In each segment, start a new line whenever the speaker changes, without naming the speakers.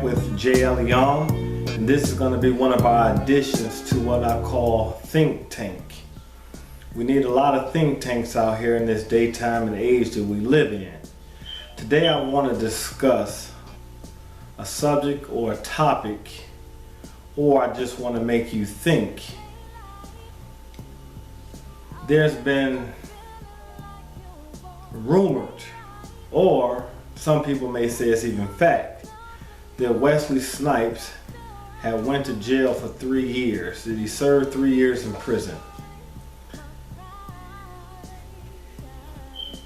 with J. Elyon, and this is going to be one of our additions to what I call think tank. We need a lot of think tanks out here in this daytime and age that we live in. Today I want to discuss a subject or a topic, or I just want to make you think. There's been rumored, or some people may say it's even fact, that Wesley Snipes had went to jail for 3 years. That he served 3 years in prison.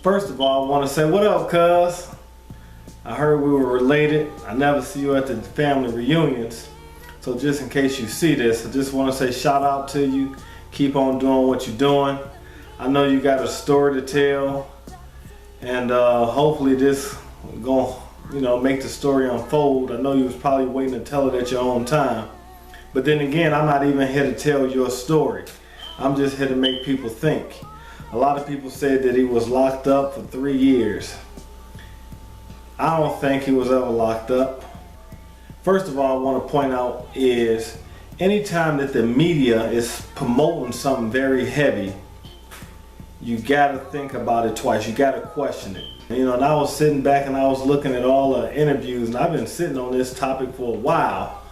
First of all, I want to say, what up, cuz? I heard we were related. I never see you at the family reunions. So just in case you see this, I just want to say shout out to you. Keep on doing what you're doing. I know you got a story to tell. And hopefully this gonna, make the story unfold. I know you was probably waiting to tell it at your own time. But then again, I'm not even here to tell your story. I'm just here to make people think. A lot of people said that he was locked up for 3 years. I don't think he was ever locked up. First of all, I want to point out is anytime that the media is promoting something very heavy, you gotta think about it twice. You gotta question it. And I was sitting back and I was looking at all the interviews, and I've been sitting on this topic for a while.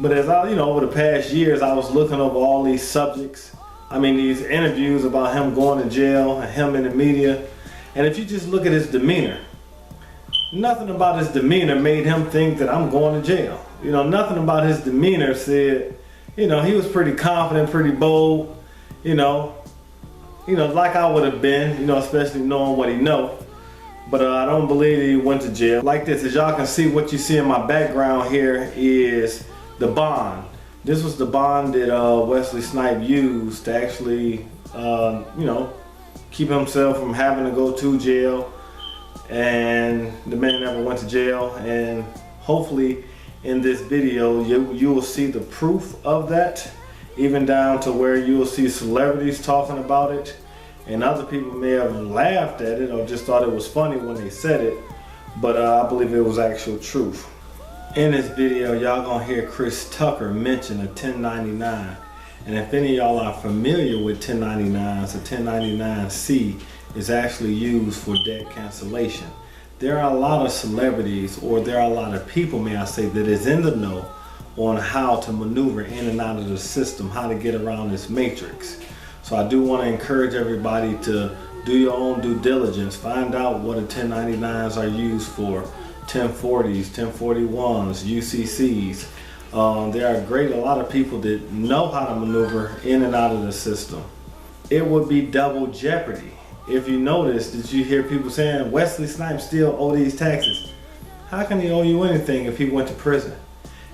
But as I, over the past years, I was looking over all these subjects. These interviews about him going to jail and him in the media. And if you just look at his demeanor, nothing about his demeanor made him think that I'm going to jail. Nothing about his demeanor said, he was pretty confident, pretty bold, like I would have been, especially knowing what he know. But I don't believe that he went to jail. Like this, as y'all can see, what you see in my background here is the bond. This was the bond that Wesley Snipes used to actually, keep himself from having to go to jail. And the man never went to jail. And hopefully in this video, you will see the proof of that. Even down to where you will see celebrities talking about it. And other people may have laughed at it or just thought it was funny when they said it. But I believe it was actual truth. In this video, y'all gonna hear Chris Tucker mention a 1099. And if any of y'all are familiar with 1099s, a 1099-C is actually used for debt cancellation. There are a lot of celebrities, or there are a lot of people, may I say, that is in the know on how to maneuver in and out of the system, how to get around this matrix. So I do want to encourage everybody to do your own due diligence. Find out what the 1099s are used for. 1040s, 1041s, UCCs. There are a lot of people that know how to maneuver in and out of the system. It would be double jeopardy. If you notice, did you hear people saying Wesley Snipes still owe these taxes? How can he owe you anything if he went to prison?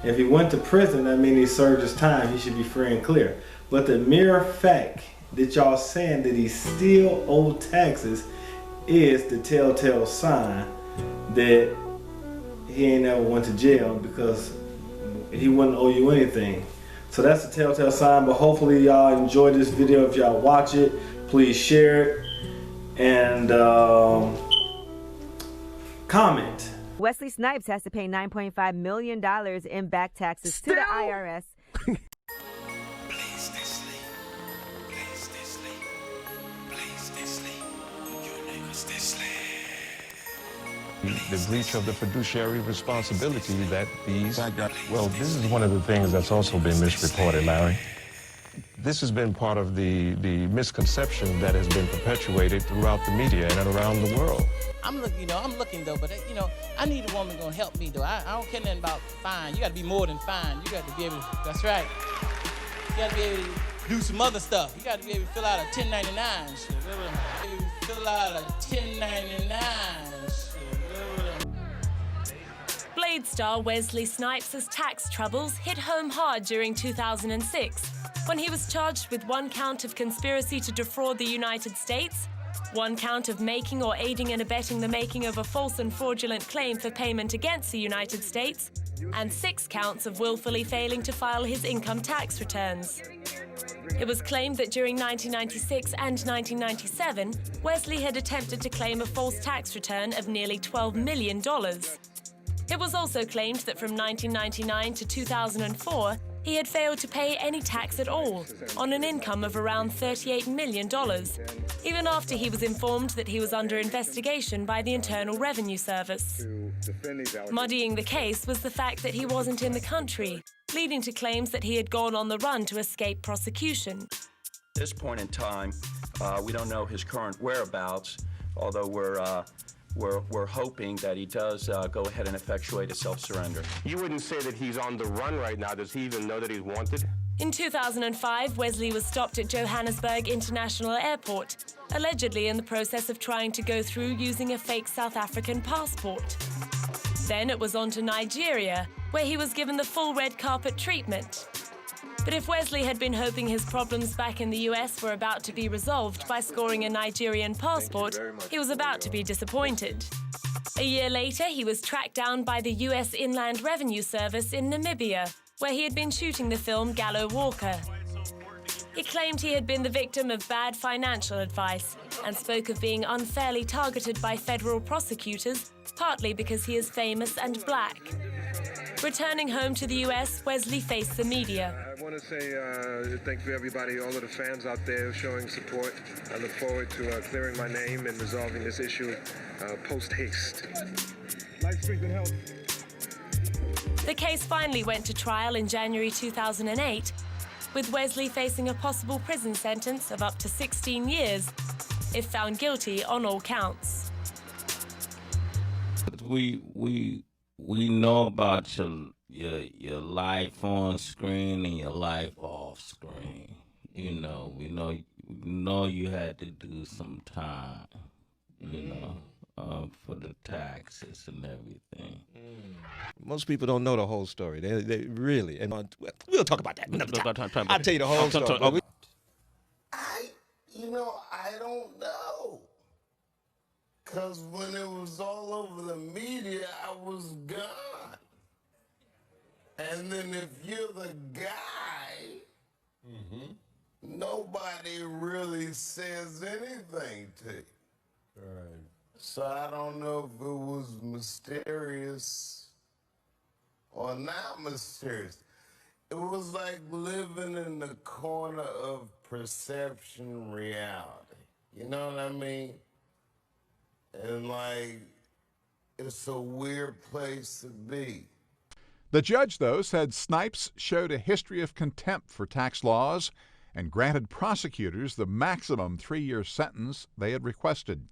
If he went to prison, that means he served his time. He should be free and clear. But the mere fact that y'all saying that he still owed taxes is the telltale sign that he ain't never went to jail, because he wouldn't owe you anything. So that's a telltale sign. But hopefully y'all enjoy this video. If y'all watch it, please share it and comment.
Wesley Snipes has to pay $9.5 million in back taxes to the IRS.
The breach of the fiduciary responsibility that these... Well, this is one of the things that's also been misreported, Larry. This has been part of the misconception that has been perpetuated throughout the media and around the world.
I'm looking though, but I need a woman gonna help me though. I don't care nothing about fine. You gotta be more than fine. You got to be able to, that's right. You gotta be able to do some other stuff. You gotta be able to fill out a 1099 shit. Fill out a 1099 shit.
Blade star Wesley Snipes' tax troubles hit home hard during 2006 when he was charged with 1 count of conspiracy to defraud the United States, 1 count of making or aiding and abetting the making of a false and fraudulent claim for payment against the United States, and 6 counts of willfully failing to file his income tax returns. It was claimed that during 1996 and 1997, Wesley had attempted to claim a false tax return of nearly $12 million. It was also claimed that from 1999 to 2004, he had failed to pay any tax at all, on an income of around $38 million, even after he was informed that he was under investigation by the Internal Revenue Service. Muddying the case was the fact that he wasn't in the country, leading to claims that he had gone on the run to escape prosecution.
At this point in time, we don't know his current whereabouts, although we're hoping that he does go ahead and effectuate a self-surrender.
You wouldn't say that he's on the run right now. Does he even know that he's wanted?
In 2005, Wesley was stopped at Johannesburg International Airport, allegedly in the process of trying to go through using a fake South African passport. Then it was on to Nigeria, where he was given the full red carpet treatment. But if Wesley had been hoping his problems back in the US were about to be resolved by scoring a Nigerian passport, he was about to be disappointed. A year later, he was tracked down by the US Inland Revenue Service in Namibia, where he had been shooting the film Gallo Walker. He claimed he had been the victim of bad financial advice and spoke of being unfairly targeted by federal prosecutors, partly because he is famous and black. Returning home to the US, Wesley faced the media.
I want to say thank you everybody, all of the fans out there showing support. I look forward to clearing my name and resolving this issue post-haste. Life, strength, and health.
The case finally went to trial in January 2008, with Wesley facing a possible prison sentence of up to 16 years if found guilty on all counts.
We know about your life on screen and your life off screen. You know, we know you had to do some time, for the taxes and everything.
Most people don't know the whole story. They really, and we'll talk about that another time. I'll tell you the whole story.
I don't know. Because when it was all over the media, I was gone. And then if you're the guy, nobody really says anything to you. Right. So I don't know if it was mysterious or not mysterious. It was like living in the corner of perception reality. You know what I mean? And it's a weird place to be.
The judge, though, said Snipes showed a history of contempt for tax laws and granted prosecutors the maximum 3-year sentence they had requested.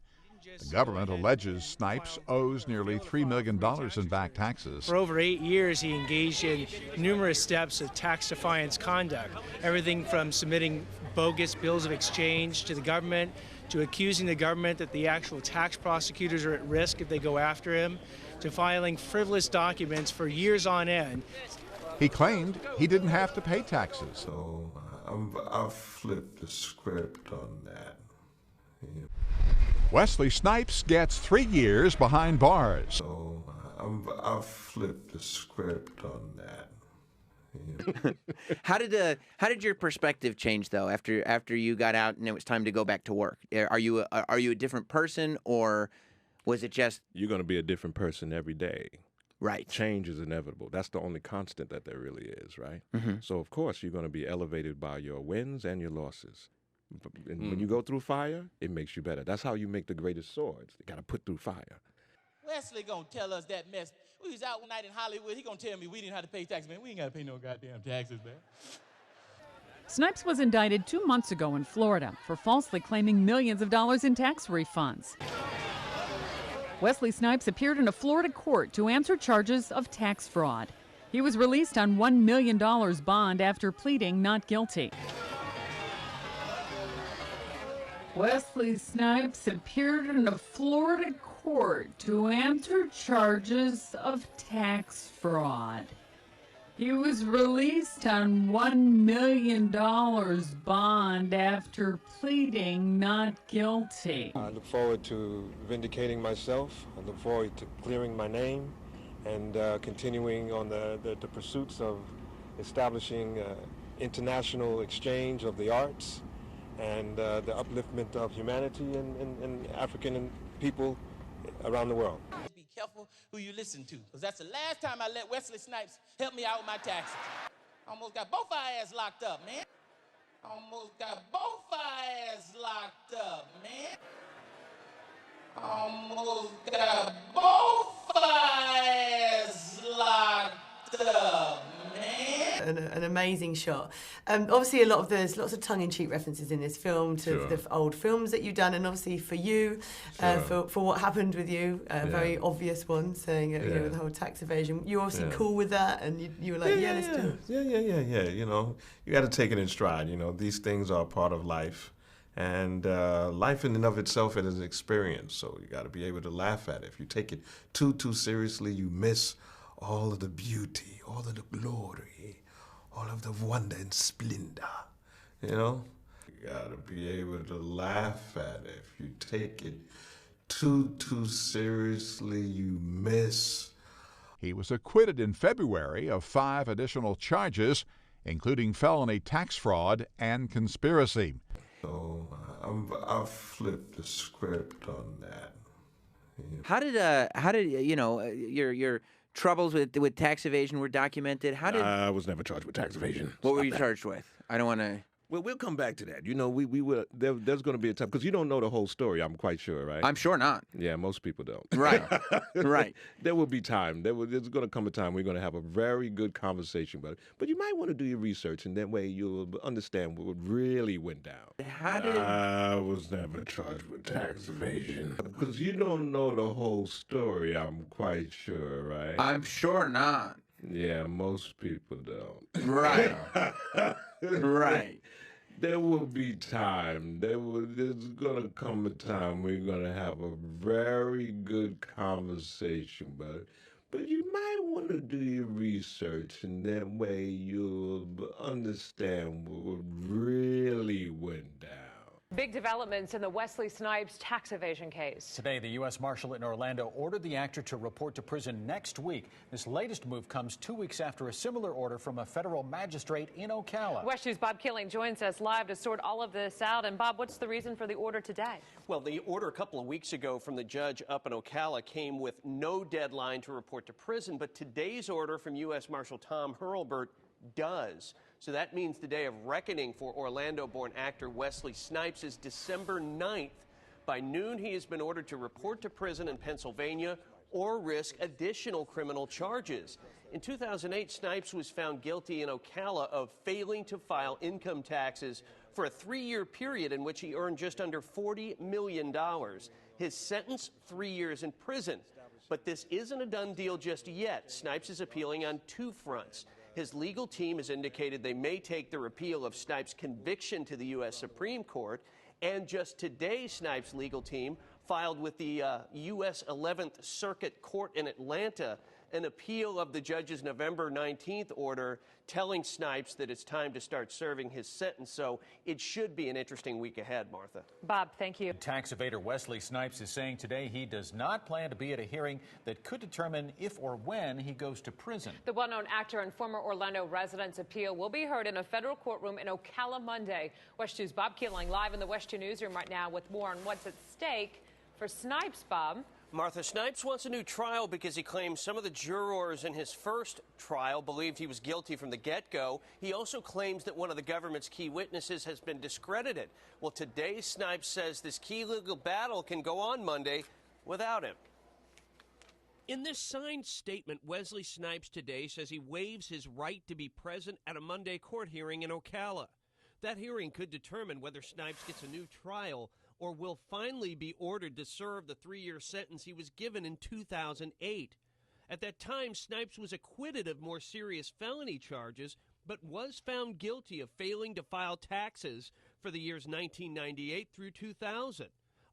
The government alleges Snipes owes nearly $3 million in back taxes.
For over 8 years, he engaged in numerous steps of tax defiance conduct, everything from submitting bogus bills of exchange to the government, to accusing the government that the actual tax prosecutors are at risk if they go after him, to filing frivolous documents for years on end.
He claimed he didn't have to pay taxes.
So I've flipped the script on that. Yeah.
Wesley Snipes gets 3 years behind bars.
So I've flipped the script on that. Yeah.
How did your perspective change though after you got out and it was time to go back to work? Are you a different person, or was it just
You're going to be a different person every day?
Right.
Change is inevitable. That's the only constant that there really is, right? So of course you're going to be elevated by your wins and your losses. And when you go through fire, it makes you better. That's how you make the greatest swords. You got to put through fire.
Wesley gonna tell us that mess. We was out one night in Hollywood. He gonna tell me we didn't have to pay taxes. Man, we ain't gotta pay no goddamn taxes, man.
Snipes was indicted 2 months ago in Florida for falsely claiming millions of dollars in tax refunds. Wesley Snipes appeared in a Florida court to answer charges of tax fraud. He was released on $1 million bond after pleading not guilty. Wesley Snipes appeared in a Florida court to answer charges of tax fraud. He was released on $1 million bond after pleading not guilty.
I look forward to vindicating myself. I look forward to clearing my name and continuing on the pursuits of establishing international exchange of the arts and the upliftment of humanity and African people around the world.
Be careful careful who you listen to, because that's the last time I let Wesley Snipes help me out with my taxes. Almost got both our ass locked up, man. Almost got both our ass locked up, man. Almost got both our ass locked up, man.
An amazing shot. Obviously, there's lots of tongue-in-cheek references in this film to the old films that you've done, and obviously for you, for what happened with you, a very obvious one, saying you know, the whole tax evasion. You're obviously cool with that, and you were like, let's do it.
Yeah. You know, you got to take it in stride. You know, these things are part of life, and life in and of itself is an experience. So you got to be able to laugh at it. If you take it too seriously, you miss all of the beauty, all of the glory, all of the wonder and splendor, you know? You gotta be able to laugh at it. If you take it too seriously, you miss.
He was acquitted in February of 5 additional charges, including felony tax fraud and conspiracy.
So I'll flip the script on that.
How did you know, your troubles with tax evasion were documented? How did
I was never charged with tax evasion.
What were you charged with? I don't want to.
Well, we'll come back to that. You know, we will. There's going to be a time because you don't know the whole story. I'm quite sure, right?
I'm sure not.
Yeah, most people don't.
Right, right.
There will be time. There's going to come a time we're going to have a very good conversation about it. But you might want to do your research, and that way you'll understand what really went down.
How did
I was never charged with tax evasion because you don't know the whole story. I'm quite sure, right?
I'm sure not.
Yeah, most people don't.
Right. Right.
There will be time. There's gonna come a time we're gonna have a very good conversation about it. But you might want to do your research, and that way you'll understand what really went down.
Big developments in the Wesley Snipes tax evasion case.
Today, the U.S. Marshal in Orlando ordered the actor to report to prison next week. This latest move comes 2 weeks after a similar order from a federal magistrate in Ocala.
West News' Bob Killing joins us live to sort all of this out. And Bob, what's the reason for the order today?
Well, the order a couple of weeks ago from the judge up in Ocala came with no deadline to report to prison, but today's order from U.S. Marshal Tom Hurlburt does. So that means the day of reckoning for Orlando-born actor Wesley Snipes is December 9th. By noon, he has been ordered to report to prison in Pennsylvania or risk additional criminal charges. In 2008, Snipes was found guilty in Ocala of failing to file income taxes for a 3-year period in which he earned just under $40 million. His sentence, 3 years in prison. But this isn't a done deal just yet. Snipes is appealing on 2 fronts. His legal team has indicated they may take the repeal of Snipes' conviction to the U.S. Supreme Court. And just today, Snipes' legal team filed with the U.S. 11th Circuit Court in Atlanta an appeal of the judge's November 19th order telling Snipes that it's time to start serving his sentence. So it should be an interesting week ahead, Martha.
Bob, thank you.
Tax evader Wesley Snipes is saying today he does not plan to be at a hearing that could determine if or when he goes to prison.
The well-known actor and former Orlando resident's appeal will be heard in a federal courtroom in Ocala Monday. West 2's Bob Killing live in the West 2 newsroom right now with more on what's at stake for Snipes, Bob.
Martha, Snipes wants a new trial because he claims some of the jurors in his first trial believed he was guilty from the get-go. He also claims that one of the government's key witnesses has been discredited. Well, today, Snipes says this key legal battle can go on Monday without him. In this signed statement, Wesley Snipes today says he waives his right to be present at a Monday court hearing in Ocala. That hearing could determine whether Snipes gets a new trial or will finally be ordered to serve the 3-year sentence he was given in 2008. At that time, Snipes was acquitted of more serious felony charges, but was found guilty of failing to file taxes for the years 1998 through 2000.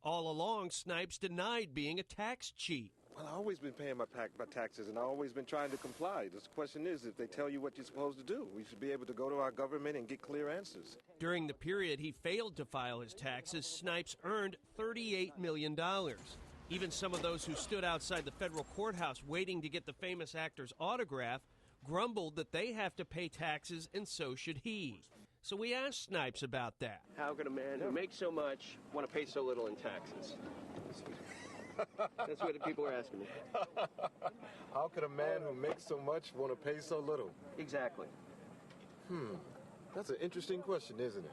All along, Snipes denied being a tax cheat.
Well, I've always been paying my taxes, and I've always been trying to comply. The question is, if they tell you what you're supposed to do, we should be able to go to our government and get clear answers.
During the period he failed to file his taxes, Snipes earned $38 million. Even some of those who stood outside the federal courthouse waiting to get the famous actor's autograph grumbled that they have to pay taxes, and so should he. So we asked Snipes about that. How could a man who makes so much want to pay so little in taxes? That's what the people are asking me.
How could a man who makes so much want to pay so little?
Exactly.
That's an interesting question, isn't it?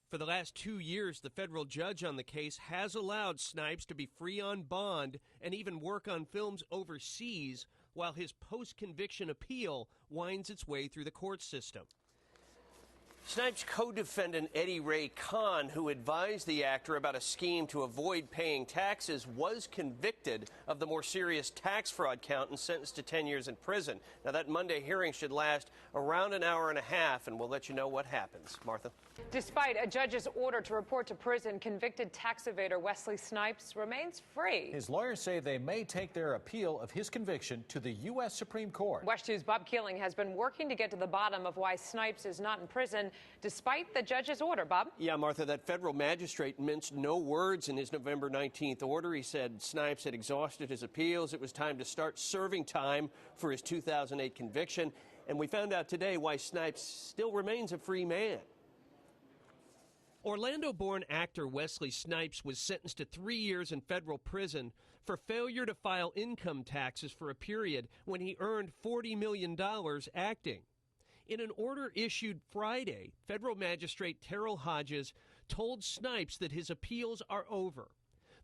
For the last 2 years, the federal judge on the case has allowed Snipes to be free on bond and even work on films overseas while his post-conviction appeal winds its way through the court system. Snipes' co-defendant Eddie Ray Khan, who advised the actor about a scheme to avoid paying taxes, was convicted of the more serious tax fraud count and sentenced to 10 years in prison. Now, that Monday hearing should last around an hour and a half, and we'll let you know what happens. Martha?
Despite a judge's order to report to prison, convicted tax evader Wesley Snipes remains free.
His lawyers say they may take their appeal of his conviction to the U.S. Supreme Court.
WESH 2's Bob Keeling has been working to get to the bottom of why Snipes is not in prison despite the judge's order. Bob?
Yeah, Martha, that federal magistrate minced no words in his November 19th order. He said Snipes had exhausted his appeals. It was time to start serving time for his 2008 conviction. And we found out today why Snipes still remains a free man. Orlando-born actor Wesley Snipes was sentenced to 3 years in federal prison for failure to file income taxes for a period when he earned $40 million acting. In an order issued Friday, federal magistrate Terrell Hodges told Snipes that his appeals are over.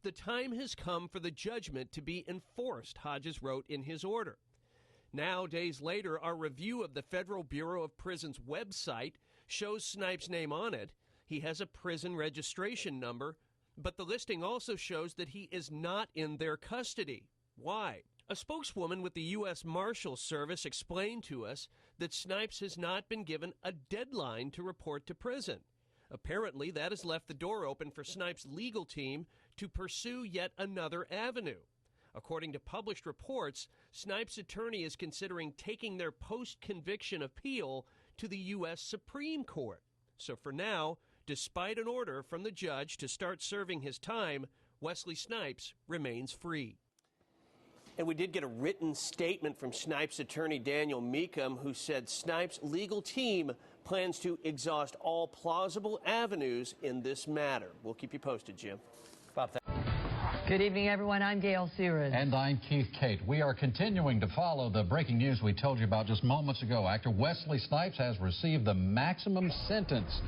The time has come for the judgment to be enforced, Hodges wrote in his order. Now, days later, our review of the Federal Bureau of Prisons website shows Snipes' name on it. He has a prison registration number, but the listing also shows that he is not in their custody. Why? A spokeswoman with the U.S. Marshals Service explained to us that Snipes has not been given a deadline to report to prison. Apparently, that has left the door open for Snipes' legal team to pursue yet another avenue. According to published reports, Snipes' attorney is considering taking their post-conviction appeal to the U.S. Supreme Court. So for now, despite an order from the judge to start serving his time, Wesley Snipes remains free. And we did get a written statement from Snipes' attorney Daniel Meekum, who said Snipes' legal team plans to exhaust all plausible avenues in this matter. We'll keep you posted, Jim.
Bob,
good evening, everyone. I'm Gail Sears.
And I'm Keith Cate. We are continuing to follow the breaking news we told you about just moments ago. Actor Wesley Snipes has received the maximum sentence.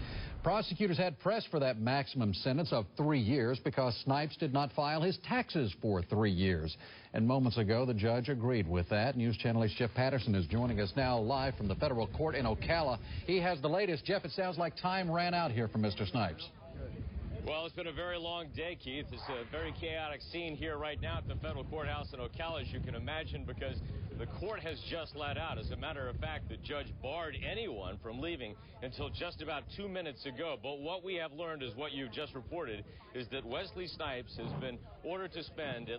Prosecutors had pressed for that maximum sentence of 3 years because Snipes did not file his taxes for 3 years. And moments ago, the judge agreed with that. News Channel 8's Jeff Patterson is joining us now live from the federal court in Ocala. He has the latest. Jeff, it sounds like time ran out here for Mr. Snipes.
Well, it's been a very long day, Keith. It's a very chaotic scene here right now at the federal courthouse in Ocala, as you can imagine, because the court has just let out. As a matter of fact, the judge barred anyone from leaving until just about 2 minutes ago. But what we have learned is what you've just reported, is that Wesley Snipes has been ordered to spend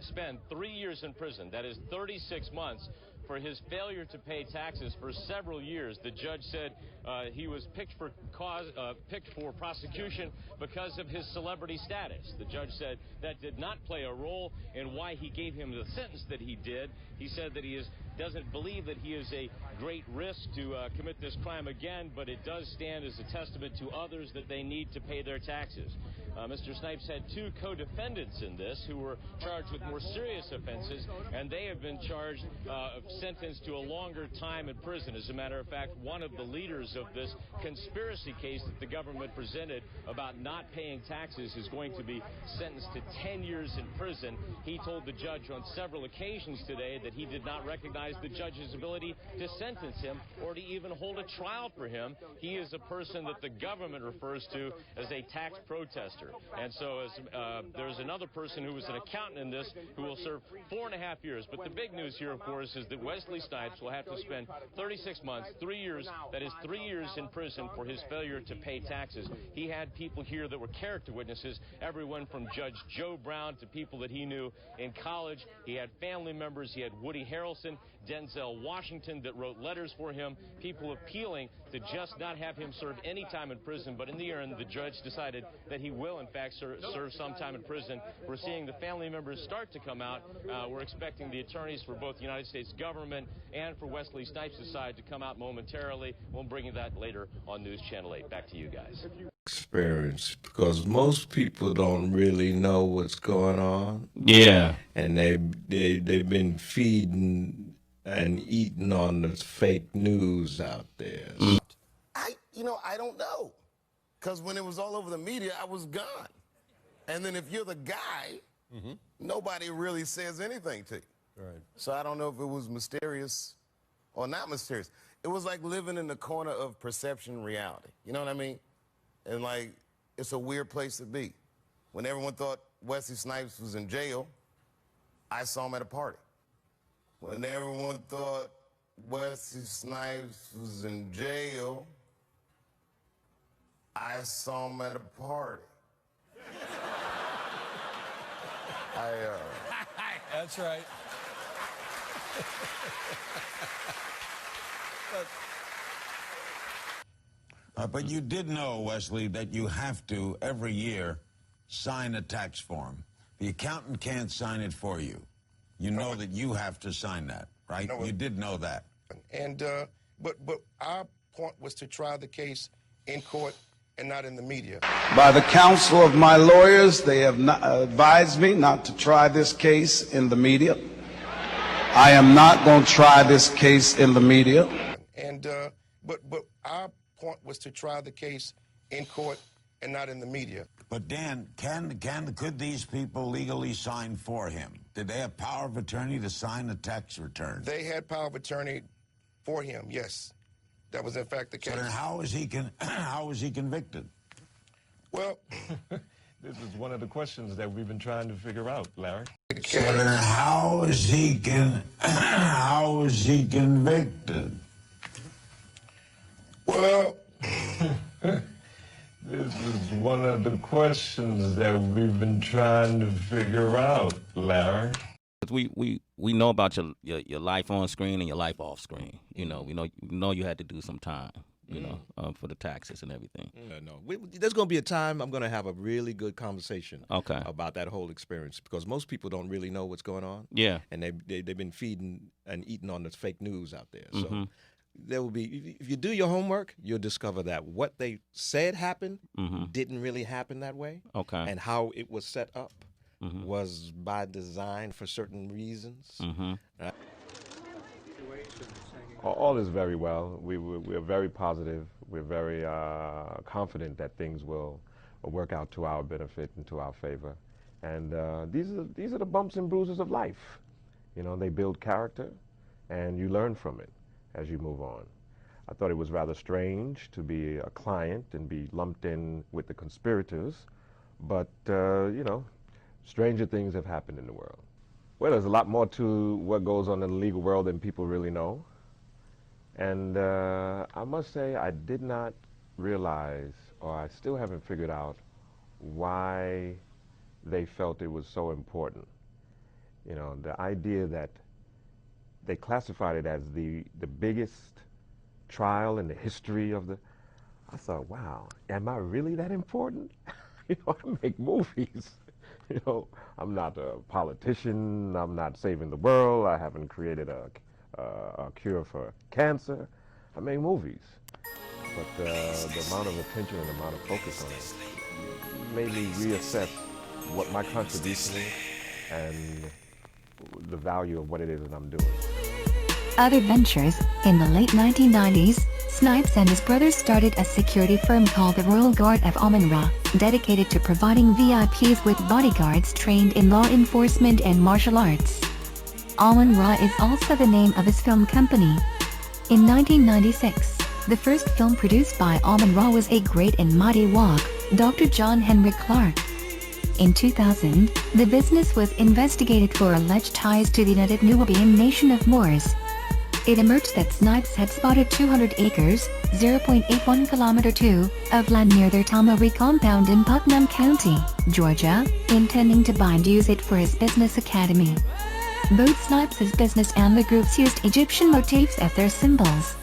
spend 3 years in prison. That is 36 months for his failure to pay taxes for several years. The judge said he was picked for prosecution because of his celebrity status. The judge said that did not play a role in why he gave him the sentence that he did. He said that he doesn't believe that he is a great risk to commit this crime again, but it does stand as a testament to others that they need to pay their taxes. Mr. Snipes had 2 co-defendants in this who were charged with more serious offenses, and they have been sentenced to a longer time in prison. As a matter of fact, one of the leaders of this conspiracy case that the government presented about not paying taxes is going to be sentenced to 10 years in prison. He told the judge on several occasions today that he did not recognize the judge's ability to sentence him or to even hold a trial for him. He is a person that the government refers to as a tax protester. And so there's another person who was an accountant in this who will serve 4.5 years. But the big news here, of course, is that Wesley Snipes will have to spend 36 months, 3 years, that is 3 years in prison for his failure to pay taxes. He had people here that were character witnesses, everyone from Judge Joe Brown to people that he knew in college. He had family members. He had Woody Harrelson, Denzel Washington that wrote letters for him, people appealing to just not have him serve any time in prison. But in the end, the judge decided that he will, in fact, serve some time in prison. We're seeing the family members start to come out. We're expecting the attorneys for both the United States government and for Wesley Snipes' side to come out momentarily. We'll bring you that later on News Channel 8. Back to you guys.
Experience, because most people don't really know what's going on.
Yeah.
And they've been feeding and eating on the fake news out there.
I don't know. Because when it was all over the media, I was gone. And then if you're the guy, nobody really says anything to you. Right. So I don't know if it was mysterious or not mysterious. It was like living in the corner of perception reality. You know what I mean? And like, it's a weird place to be. When everyone thought Wesley Snipes was in jail, I saw him at a party. When everyone thought Wesley Snipes was in jail, I saw him at a party.
That's right.
But you did know, Wesley, that you have to, every year, sign a tax form. The accountant can't sign it for you. You know that you have to sign that, right? You did know that.
And, but our point was to try the case in court and not in the media.
By the counsel of my lawyers, they have not advised me not to try this case in the media. I am not going to try this case in the media.
And, but our point was to try the case in court and not in the media.
But Dan, could these people legally sign for him? Did they have power of attorney to sign a tax return?
They had power of attorney for him, yes. That was in fact the case.
So then how was he convicted?
Well,
this is one of the questions that we've been trying to figure out, Larry.
So then how is he convicted?
Well,
this is one of the questions that we've been trying to figure out, Larry.
We know about your life on screen and your life off screen. You know, we know you had to do some time, for the taxes and everything.
There's going to be a time I'm going to have a really good conversation
Okay.
about that whole experience, because most people don't really know what's going on.
Yeah.
And they've been feeding and eating on the fake news out there. So there will be, if you do your homework, you'll discover that what they said happened didn't really happen that way.
Okay.
And how it was set up was by design for certain reasons.
All is very well. We're very positive. We're very confident that things will work out to our benefit and to our favor. And these are the bumps and bruises of life. You know, they build character, and you learn from it as you move on. I thought it was rather strange to be a client and be lumped in with the conspirators, but, stranger things have happened in the world. Well, there's a lot more to what goes on in the legal world than people really know. And I must say, I did not realize, or I still haven't figured out, why they felt it was so important. You know, the idea that they classified it as the biggest trial in the history of the... I thought, wow, am I really that important? I make movies. I'm not a politician. I'm not saving the world. I haven't created a cure for cancer. I make movies. But the amount of attention and the amount of focus on it made me reassess what my contribution is and the value of what it is that I'm doing.
Other ventures. In the late 1990s, Snipes and his brothers started a security firm called the Royal Guard of Amon-Ra, dedicated to providing VIPs with bodyguards trained in law enforcement and martial arts. Amon-Ra is also the name of his film company. In 1996, the first film produced by Amon-Ra was A Great and Mighty Walk, Dr. John Henry Clark. In 2000, the business was investigated for alleged ties to the United Nubian nation of Moors. It emerged that Snipes had spotted 200 acres, 0.81 km 2, of land near their Tamari compound in Putnam County, Georgia, intending to buy and use it for his business academy. Both Snipes' business and the groups used Egyptian motifs as their symbols.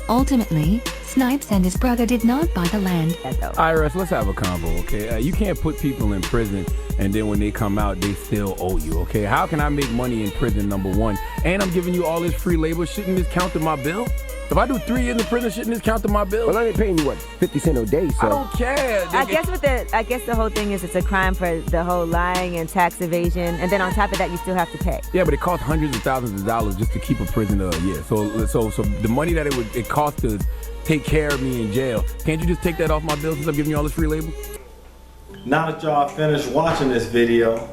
Ultimately, Snipes and his brother did not buy the land.
IRS, let's have a convo, okay? You can't put people in prison and then when they come out, they still owe you, okay? How can I make money in prison, number one? And I'm giving you all this free labor. Shouldn't this count to my bill? If I do 3 years in prison, shouldn't this count to my bill?
Well, I'm only paying you, what, 50 cents a day, so...
I don't care.
I guess the whole thing is it's a crime for the whole lying and tax evasion, and then on top of that, you still have to pay.
Yeah, but it costs hundreds of thousands of dollars just to keep a prisoner a year. So the money that it costs to take care of me in jail, can't you just take that off my bill since I'm giving you all this free labor?
Now that y'all finished watching this video,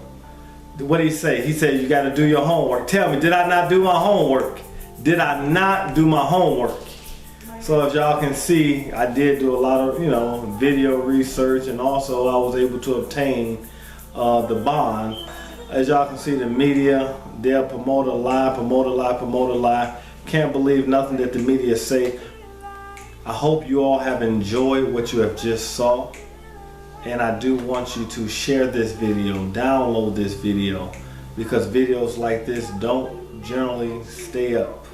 what did he say? He said you got to do your homework. Tell me, did I not do my homework? Did I not do my homework? So as y'all can see, I did do a lot of, video research, and also I was able to obtain the bond. As y'all can see, the media, they'll promote a lie, promote a lie, promote a lie. Can't believe nothing that the media say. I hope you all have enjoyed what you have just saw. And I do want you to share this video, download this video, because videos like this don't generally stay up.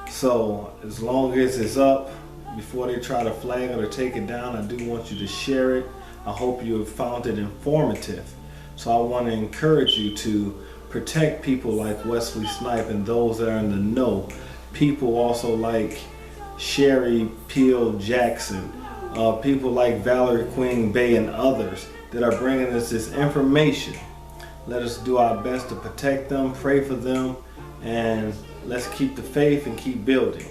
So as long as it's up, before they try to flag it or take it down, I do want you to share it. I hope you have found it informative. So I want to encourage you to protect people like Wesley Snipes and those that are in the know. People also like Sherry Peel Jackson, people like Valerie Queen Bay and others that are bringing us this information. Let us do our best to protect them, pray for them, and let's keep the faith and keep building.